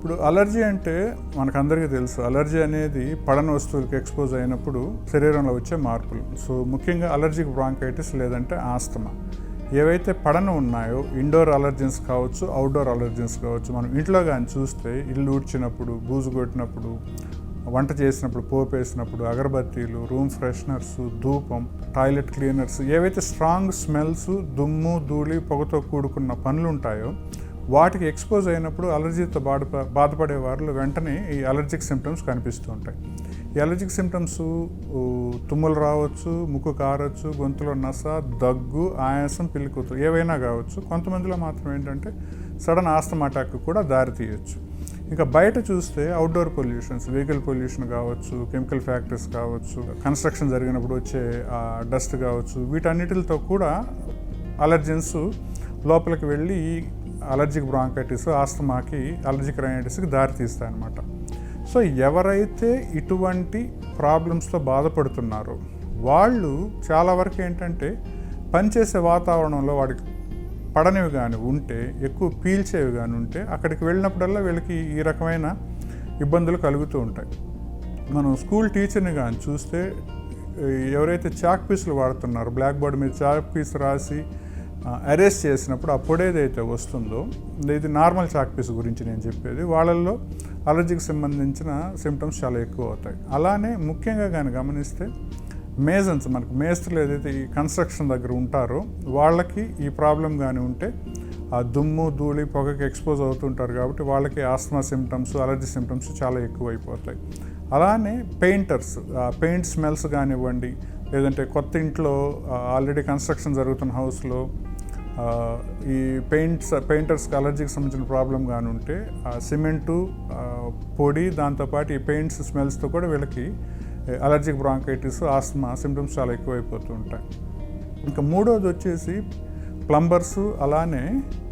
ఇప్పుడు అలర్జీ అంటే మనకందరికీ తెలుసు. అలర్జీ అనేది పడని వస్తువులకు ఎక్స్పోజ్ అయినప్పుడు శరీరంలో వచ్చే మార్పులు. సో ముఖ్యంగా అలర్జిక్ బ్రాంకైటిస్ లేదంటే ఆస్తమా ఏవైతే పడన ఉన్నాయో ఇండోర్ అలర్జెన్స్ కావచ్చు, అవుట్డోర్ అలర్జెన్స్ కావచ్చు. మనం ఇంట్లో కానీ చూస్తే ఇల్లు ఊడ్చినప్పుడు, బూజు కొట్టినప్పుడు, వంట చేసినప్పుడు, పోపు వేసినప్పుడు, అగరబత్తీలు, రూమ్ ఫ్రెషనర్స్, ధూపం, టాయిలెట్ క్లీనర్స్ ఏవైతే స్ట్రాంగ్ స్మెల్స్, దుమ్ము, ధూళి, పొగతో కూడుకున్న పనులు ఉంటాయో వాటికి ఎక్స్పోజ్ అయినప్పుడు అలర్జీతో బాధపడే వారిలో వెంటనే ఈ అలర్జిక్ సిమ్టమ్స్ కనిపిస్తూ ఉంటాయి. ఈ అలర్జిక్ సిమ్టమ్స్ తుమ్ములు రావచ్చు, ముక్కు కారవచ్చు, గొంతులో నస, దగ్గు, ఆయాసం, పిల్లికూతురు ఏవైనా కావచ్చు. కొంతమందిలో మాత్రం ఏంటంటే సడన్ ఆస్తమా అటాక్ కూడా దారి తీయచ్చు. ఇంకా బయట చూస్తే అవుట్డోర్ పొల్యూషన్స్, వెహికల్ పొల్యూషన్ కావచ్చు, కెమికల్ ఫ్యాక్టరీస్ కావచ్చు, కన్స్ట్రక్షన్ జరిగినప్పుడు వచ్చే డస్ట్ కావచ్చు, వీటన్నిటితో కూడా అలర్జెన్స్ లోపలికి వెళ్ళి అలర్జిక్ బ్రాంకైటిస్, ఆస్తమాకి, అలర్జిక్ రైనైటిస్కి దారితీస్తాయి అన్నమాట. సో ఎవరైతే ఇటువంటి ప్రాబ్లమ్స్తో బాధపడుతున్నారో వాళ్ళు చాలా వరకు ఏంటంటే పనిచేసే వాతావరణంలో వాడికి పడనివి కానీ ఉంటే, ఎక్కువ పీల్చేవి కానీ ఉంటే అక్కడికి వెళ్ళినప్పుడల్లా వీళ్ళకి ఈ రకమైన ఇబ్బందులు కలుగుతూ ఉంటాయి. మనం స్కూల్ టీచర్ని కానీ చూస్తే ఎవరైతే చాక్ పీసులు వాడుతున్నారో, బ్లాక్ బోర్డ్ మీద చాక్ పీస్ రాసి అరేస్ట్ చేసినప్పుడు ఆ పొడి ఏదైతే వస్తుందో, ఇది నార్మల్ చాక్ పీస్ గురించి నేను చెప్పేది, వాళ్ళల్లో అలర్జీకి సంబంధించిన సిమ్టమ్స్ చాలా ఎక్కువ అవుతాయి. అలానే ముఖ్యంగా కానీ గమనిస్తే మేజన్స్, మనకు మేస్త్రులు ఏదైతే ఈ కన్స్ట్రక్షన్ దగ్గర ఉంటారో వాళ్ళకి ఈ ప్రాబ్లం కానీ ఉంటే ఆ దుమ్ము, ధూళి, పొగకి ఎక్స్పోజ్ అవుతుంటారు కాబట్టి వాళ్ళకి ఆస్తమా సిమ్టమ్స్, అలర్జీ సిమ్టమ్స్ చాలా ఎక్కువ అయిపోతాయి. అలానే పెయింటర్స్, పెయింట్ స్మెల్స్ కానివ్వండి, లేదంటే కొత్త ఇంట్లో ఆల్రెడీ కన్స్ట్రక్షన్ జరుగుతున్న హౌస్లో ఈ పెయింటర్స్కి అలర్జీకి సంబంధించిన ప్రాబ్లం కానీ ఉంటే సిమెంటు, పొడి, దాంతోపాటు ఈ పెయింట్స్ స్మెల్స్తో కూడా వీళ్ళకి అలర్జిక్ బ్రాంకైటిస్, ఆస్తమా సిమ్టమ్స్ చాలా ఎక్కువైపోతూ ఉంటాయి. ఇంకా మూడోది వచ్చేసి ప్లంబర్స్, అలానే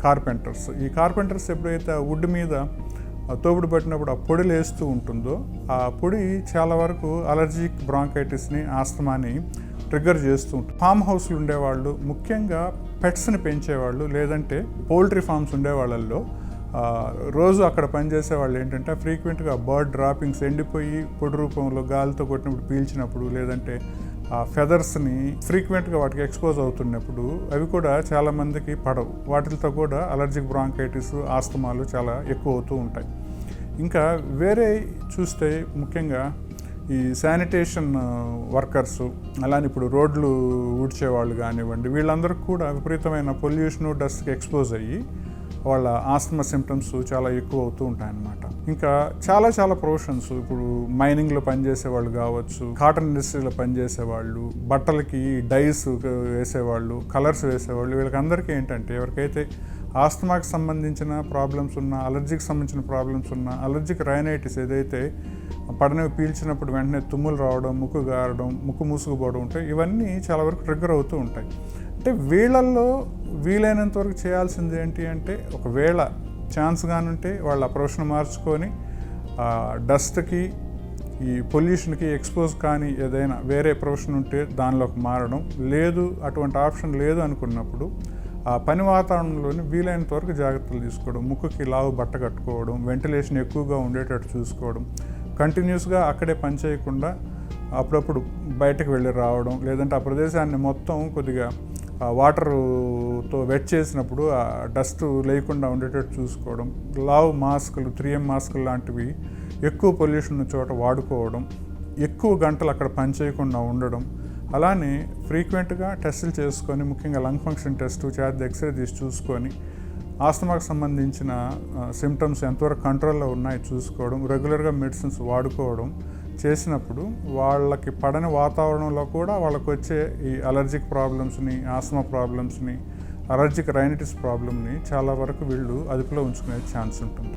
కార్పెంటర్స్. ఈ కార్పెంటర్స్ ఎప్పుడైతే వుడ్ మీద తోపుడు పట్టినప్పుడు ఆ పొడి లేస్తూ ఉంటుందో ఆ పొడి చాలా వరకు అలర్జిక్ బ్రాంకైటిస్ని, ఆస్తమాని ట్రిగ్గర్ చేస్తూ ఉంటుంది. ఫామ్ హౌస్లు ఉండేవాళ్ళు, ముఖ్యంగా పెట్స్ని పెంచేవాళ్ళు, లేదంటే పౌల్ట్రీ ఫార్మ్స్ ఉండేవాళ్ళల్లో రోజు అక్కడ పనిచేసే వాళ్ళు ఏంటంటే ఫ్రీక్వెంట్గా బర్డ్ డ్రాపింగ్స్ ఎండిపోయి పొడి రూపంలో గాలితో కొట్టినప్పుడు పీల్చినప్పుడు, లేదంటే ఆ ఫెదర్స్ని ఫ్రీక్వెంట్గా వాటికి ఎక్స్పోజ్ అవుతున్నప్పుడు అవి కూడా చాలామందికి పడవు. వాటితో కూడా అలర్జిక్ బ్రాంకైటిస్, ఆస్తమాలు చాలా ఎక్కువ అవుతూ ఉంటాయి. ఇంకా వేరే చూస్తే ముఖ్యంగా ఈ శానిటేషన్ వర్కర్సు, అలానే ఇప్పుడు రోడ్లు ఊడ్చేవాళ్ళు కానివ్వండి, వీళ్ళందరికీ కూడా విపరీతమైన పొల్యూషను, డస్ట్కి ఎక్స్పోజ్ అయ్యి వాళ్ళ ఆస్తమా సిమ్టమ్స్ చాలా ఎక్కువ అవుతూ ఉంటాయన్నమాట. ఇంకా చాలా ప్రొఫెషన్స్, ఇప్పుడు మైనింగ్లో పనిచేసేవాళ్ళు కావచ్చు, కాటన్ ఇండస్ట్రీలో పనిచేసేవాళ్ళు, బట్టలకి డైస్ వేసేవాళ్ళు, కలర్స్ వేసేవాళ్ళు, వీళ్ళకందరికీ ఏంటంటే ఎవరికైతే ఆస్తమాకి సంబంధించిన ప్రాబ్లమ్స్ ఉన్న, అలర్జీకి సంబంధించిన ప్రాబ్లమ్స్ ఉన్న, అలర్జిక్ రైనైటిస్ ఏదైతే పడనివి పీల్చినప్పుడు వెంటనే తుమ్ములు రావడం, ముక్కు గారడం, ముక్కు మూసుకుపోవడం ఉంటాయి, ఇవన్నీ చాలా వరకు ట్రిగ్గర్ అవుతూ ఉంటాయి. అంటే వీళ్ళల్లో వీలైనంత వరకు చేయాల్సింది ఏంటి అంటే, ఒకవేళ ఛాన్స్ కానుంటే వాళ్ళ ప్రొఫెషన్ మార్చుకొని డస్ట్కి, ఈ పొల్యూషన్కి ఎక్స్పోజ్ కానీ ఏదైనా వేరే ప్రొఫెషన్ ఉంటే దానిలోకి మారడం, లేదు అటువంటి ఆప్షన్ లేదు అనుకున్నప్పుడు ఆ పని వాతావరణంలోని వీలైనంత వరకు జాగ్రత్తలు తీసుకోవడం, ముక్కుకి లావు బట్ట కట్టుకోవడం, వెంటిలేషన్ ఎక్కువగా ఉండేటట్టు చూసుకోవడం, కంటిన్యూస్గా అక్కడే పని చేయకుండా అప్పుడప్పుడు బయటకు వెళ్ళి రావడం, లేదంటే ఆ ప్రదేశాన్ని మొత్తం కొద్దిగా వాటర్తో వెట్ చేసినప్పుడు ఆ డస్ట్ లేకుండా ఉండేటట్టు చూసుకోవడం, లావ్ మాస్కులు, 3M మాస్కులు లాంటివి ఎక్కువ పొల్యూషన్ ఉన్న చోట వాడుకోవడం, ఎక్కువ గంటలు అక్కడ పని చేయకుండా ఉండడం, అలానే ఫ్రీక్వెంట్గా టెస్టులు చేసుకొని, ముఖ్యంగా లంగ్ ఫంక్షన్ టెస్టు, ఛాతీ ఎక్స్రే తీసి చూసుకొని ఆస్తమాకు సంబంధించిన సిమ్టమ్స్ ఎంతవరకు కంట్రోల్లో ఉన్నాయి చూసుకోవడం, రెగ్యులర్గా మెడిసిన్స్ వాడుకోవడం చేసినప్పుడు వాళ్ళకి పడని వాతావరణంలో కూడా వాళ్ళకు వచ్చే ఈ అలర్జిక్ ప్రాబ్లమ్స్ని, ఆస్తమా ప్రాబ్లమ్స్ని, అలర్జిక్ రైనైటిస్ ప్రాబ్లమ్ని చాలా వరకు వీళ్ళు అదుపులో ఉంచుకునే ఛాన్స్ ఉంటుంది.